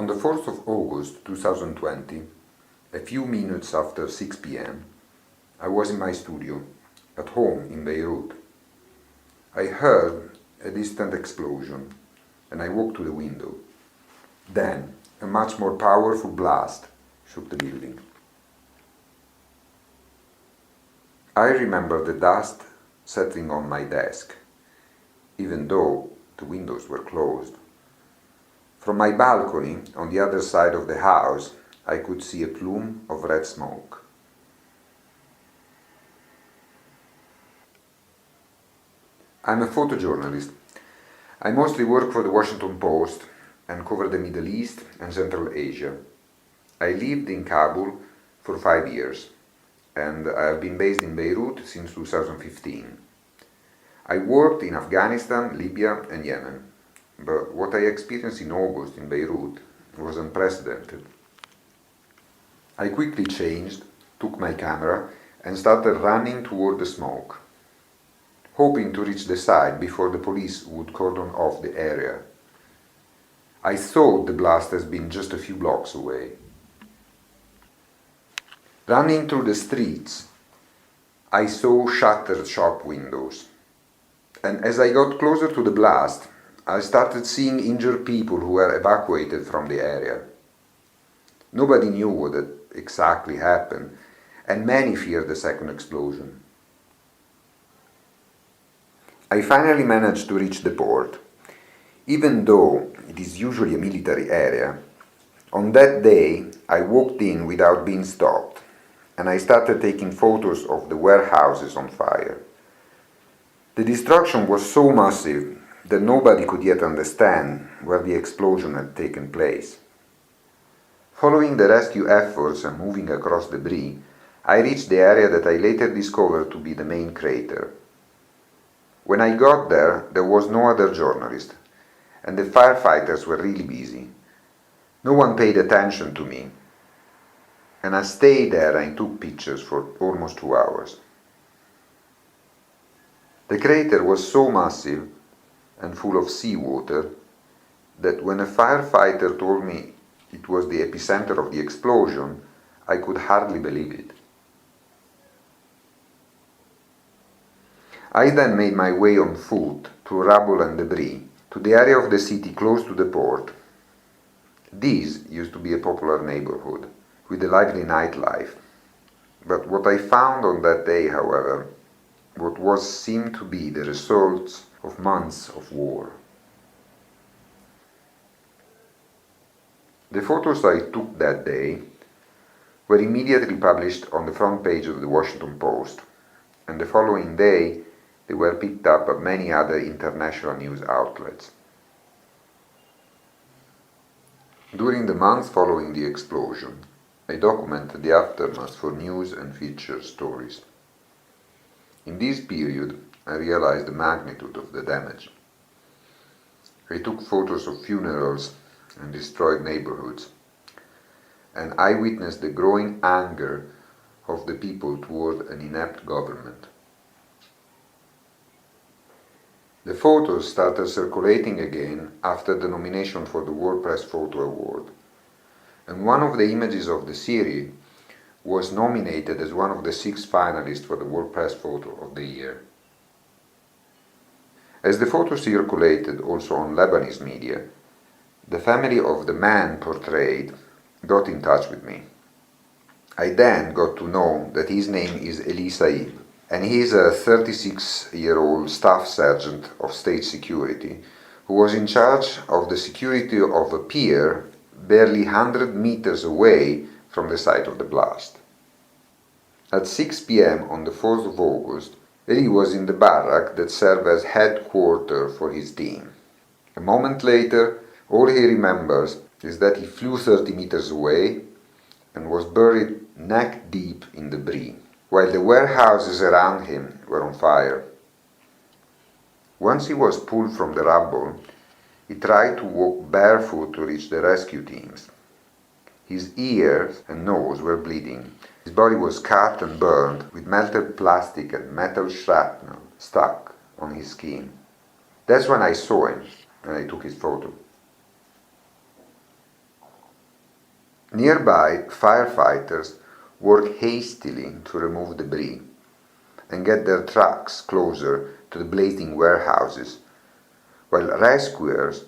On the 4th of August 2020, a few minutes after 6 p.m., I was in my studio, at home in Beirut. I heard a distant explosion and I walked to the window. Then, a much more powerful blast shook the building. I remember the dust settling on my desk, even though the windows were closed. From my balcony, on the other side of the house, I could see a plume of red smoke. I'm a photojournalist. I mostly work for the Washington Post and cover the Middle East and Central Asia. I lived in Kabul for 5 years, and I have been based in Beirut since 2015. I worked in Afghanistan, Libya and Yemen, but what I experienced in August in Beirut was unprecedented. I quickly changed, took my camera and started running toward the smoke, hoping to reach the site before the police would cordon off the area. I thought the blast has been just a few blocks away. Running through the streets, I saw shattered shop windows. And as I got closer to the blast, I started seeing injured people who were evacuated from the area. Nobody knew what had exactly happened, and many feared the second explosion. I finally managed to reach the port. Even though it is usually a military area, on that day I walked in without being stopped, and I started taking photos of the warehouses on fire. The destruction was so massive that nobody could yet understand where the explosion had taken place. Following the rescue efforts and moving across debris, I reached the area that I later discovered to be the main crater. When I got there, there was no other journalist, and the firefighters were really busy. No one paid attention to me, and I stayed there and took pictures for almost 2 hours. The crater was so massive and full of seawater that when a firefighter told me it was the epicenter of the explosion, I could hardly believe it. I then made my way on foot through rubble and debris to the area of the city close to the port. This used to be a popular neighborhood with a lively nightlife. But what I found on that day, however, seemed to be the results of months of war. The photos I took that day were immediately published on the front page of the Washington Post, and the following day they were picked up by many other international news outlets. During the months following the explosion, I documented the aftermath for news and feature stories. In this period, I realized the magnitude of the damage. I took photos of funerals and destroyed neighborhoods, and I witnessed the growing anger of the people toward an inept government. The photos started circulating again after the nomination for the World Press Photo Award, and one of the images of the series was nominated as one of the 6 finalists for the World Press Photo of the Year. As the photo circulated also on Lebanese media, the family of the man portrayed got in touch with me. I then got to know that his name is Eli Saib, and he is a 36-year-old staff sergeant of state security who was in charge of the security of a pier barely 100 meters away from the site of the blast. At 6 p.m. on the 4th of August, Eli was in the barrack that served as headquarters for his team. A moment later, all he remembers is that he flew 30 meters away and was buried neck deep in debris, while the warehouses around him were on fire. Once he was pulled from the rubble, he tried to walk barefoot to reach the rescue teams. His ears and nose were bleeding. His body was cut and burned with melted plastic and metal shrapnel stuck on his skin. That's when I saw him and I took his photo. Nearby, firefighters work hastily to remove debris and get their trucks closer to the blazing warehouses, while rescuers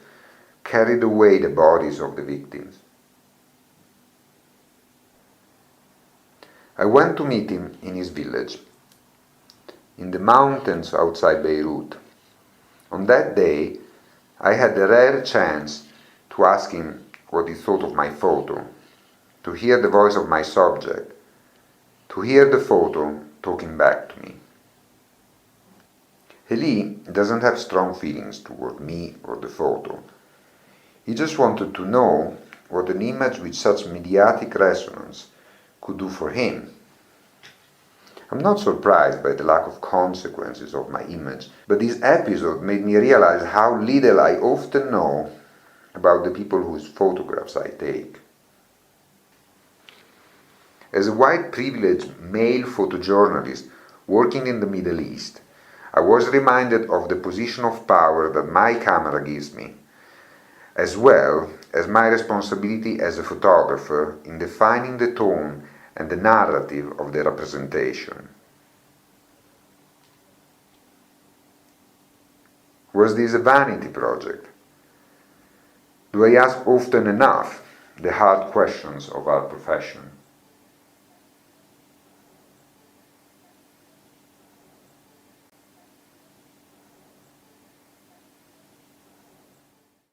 carried away the bodies of the victims. I went to meet him in his village, in the mountains outside Beirut. On that day, I had the rare chance to ask him what he thought of my photo, to hear the voice of my subject, to hear the photo talking back to me. Eli doesn't have strong feelings toward me or the photo. He just wanted to know what an image with such mediatic resonance could do for him. I'm not surprised by the lack of consequences of my image, but this episode made me realize how little I often know about the people whose photographs I take. As a white privileged male photojournalist working in the Middle East, I was reminded of the position of power that my camera gives me, as well as my responsibility as a photographer in defining the tone and the narrative of the representation. Was this a vanity project? Do I ask often enough the hard questions of our profession?